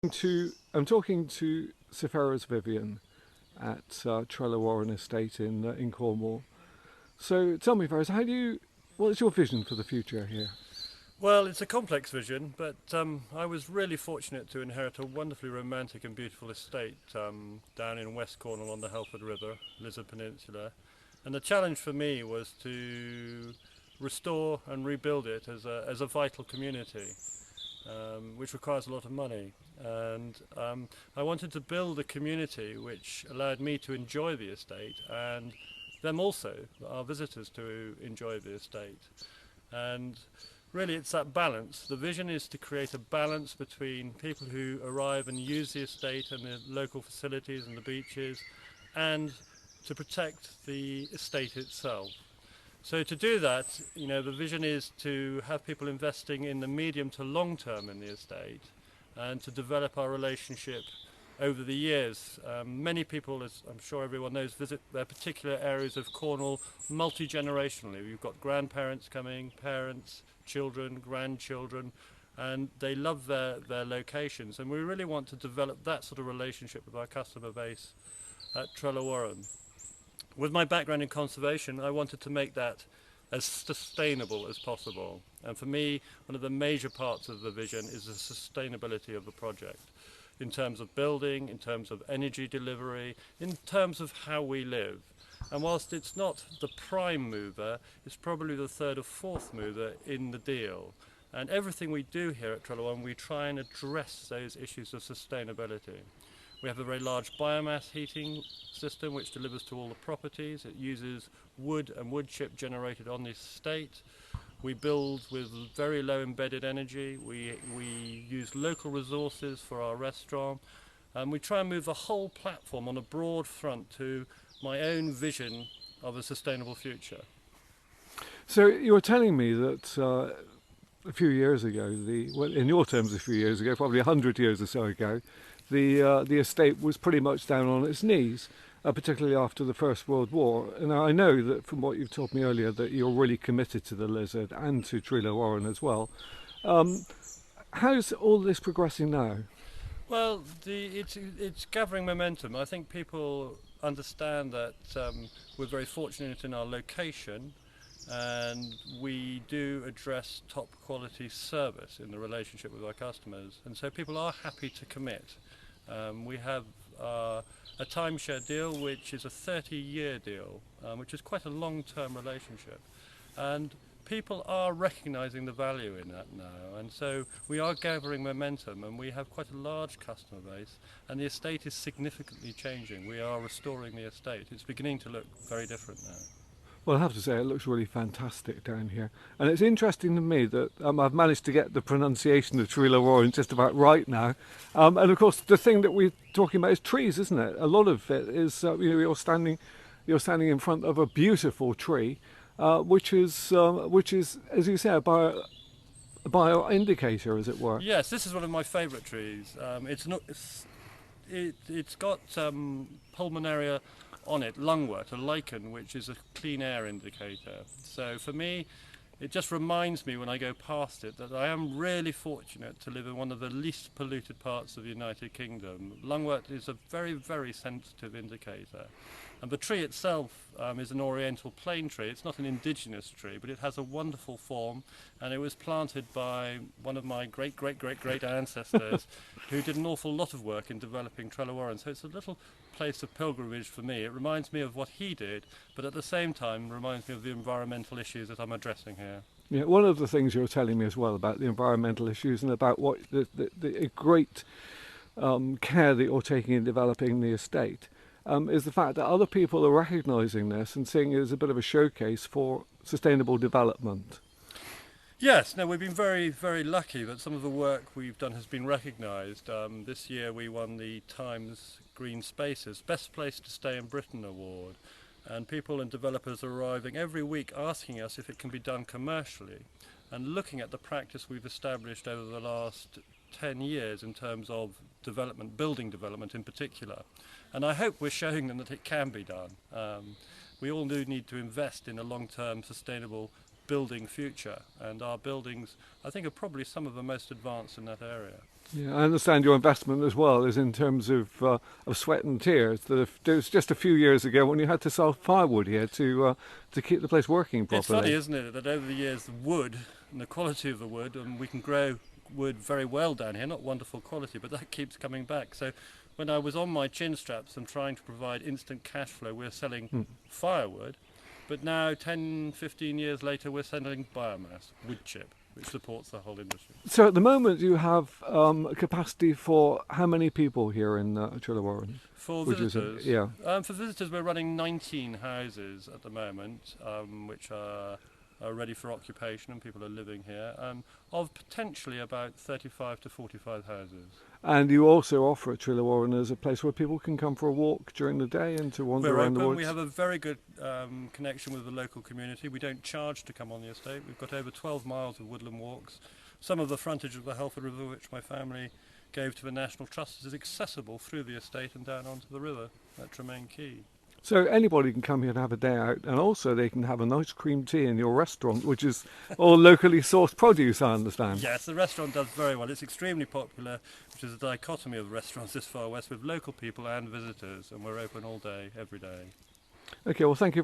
I'm talking to Sir Ferrers Vyvyan at Trelowarren Estate in Cornwall. So tell me, Ferrers, what is your vision for the future here? Well, it's a complex vision, but I was really fortunate to inherit a wonderfully romantic and beautiful estate down in West Cornwall on the Helford River, Lizard Peninsula. And the challenge for me was to restore and rebuild it as a vital community, which requires a lot of money. And I wanted to build a community which allowed me to enjoy the estate and them also, our visitors, to enjoy the estate. And really it's that balance. The vision is to create a balance between people who arrive and use the estate and the local facilities and the beaches, and to protect the estate itself. So to do that, the vision is to have people investing in the medium to long term in the estate and to develop our relationship over the years. Many people, as I'm sure everyone knows, visit their particular areas of Cornwall multi-generationally. We've got grandparents coming, parents, children, grandchildren, and they love their locations. And we really want to develop that sort of relationship with our customer base at Trelowarren. With my background in conservation, I wanted to make that as sustainable as possible. And for me, one of the major parts of the vision is the sustainability of the project, in terms of building, in terms of energy delivery, in terms of how we live. And whilst it's not the prime mover, it's probably the third or fourth mover in the deal. And everything we do here at Trelowarren, we try and address those issues of sustainability. We have a very large biomass heating system which delivers to all the properties. It uses wood and wood chip generated on the estate. We build with very low embedded energy. We use local resources for our restaurant. And we try and move the whole platform on a broad front to my own vision of a sustainable future. So you were telling me that a few years ago, in your terms a few years ago, probably 100 years or so ago, the estate was pretty much down on its knees, particularly after the First World War. And I know that from what you've told me earlier that you're really committed to the Lizard and to Trelowarren as well. How's all this progressing now? Well, it's gathering momentum. I think people understand that we're very fortunate in our location, and we do address top quality service in the relationship with our customers, and so people are happy to commit. We have a timeshare deal which is a 30-year deal, which is quite a long-term relationship, and people are recognising the value in that now, and so we are gathering momentum, and we have quite a large customer base, and the estate is significantly changing. We are restoring the estate. It's beginning to look very different now. Well, I have to say, it looks really fantastic down here. And it's interesting to me that I've managed to get the pronunciation of Trelowarren just about right now. And of course, the thing that we're talking about is trees, isn't it? A lot of it is, you're standing in front of a beautiful tree, which is, as you say, a bio indicator, as it were. Yes, this is one of my favourite trees. It's got pulmonaria on it, lungwort, a lichen, which is a clean air indicator. So for me, it just reminds me when I go past it that I am really fortunate to live in one of the least polluted parts of the United Kingdom. Lungwort is a very, very sensitive indicator. And the tree itself is an oriental plane tree. It's not an indigenous tree, but it has a wonderful form, and it was planted by one of my great ancestors who did an awful lot of work in developing Trelowarren. So it's a little place of pilgrimage for me. It reminds me of what he did, but at the same time reminds me of the environmental issues that I'm addressing here. Yeah, one of the things you're telling me as well about the environmental issues and about what the great care that you're taking in developing the estate is the fact that other people are recognising this and seeing it as a bit of a showcase for sustainable development. Yes, no, we've been very, very lucky that some of the work we've done has been recognised. This year we won the Times Green Spaces Best Place to Stay in Britain award, and people and developers are arriving every week asking us if it can be done commercially, and looking at the practice we've established over the last 10 years in terms of development, building development in particular. And I hope we're showing them that it can be done. We all do need to invest in a long-term sustainable building future, and our buildings, I think, are probably some of the most advanced in that area. Yeah, I understand your investment as well is in terms of sweat and tears. That it was just a few years ago when you had to sell firewood here to keep the place working It's funny, properly. isn't it, that over the years the wood and the quality of the wood, and we can grow wood very well down here, not wonderful quality, but that keeps coming back. So when I was on my chin straps and trying to provide instant cash flow, we're selling firewood, but now 10, 15 years later we're selling biomass, wood chip, which supports the whole industry. So at the moment you have a capacity for how many people here in Trelowarren? For Which is visitors, yeah. for visitors we're running 19 houses at the moment, which are ready for occupation and people are living here, of potentially about 35 to 45 houses. And you also offer at Trelowarren as a place where people can come for a walk during the day and to wander We're around the open, woods. we have a very good connection with the local community. We don't charge to come on the estate. We've got over 12 miles of woodland walks. Some of the frontage of the Helford River, which my family gave to the National Trust, is accessible through the estate and down onto the river at Tremaine Quay. So anybody can come here and have a day out, and also they can have a nice cream tea in your restaurant, which is all locally sourced produce, I understand. Yes, the restaurant does very well. It's extremely popular, which is a dichotomy of restaurants this far west with local people and visitors, and we're open all day, every day. Okay, well, thank you.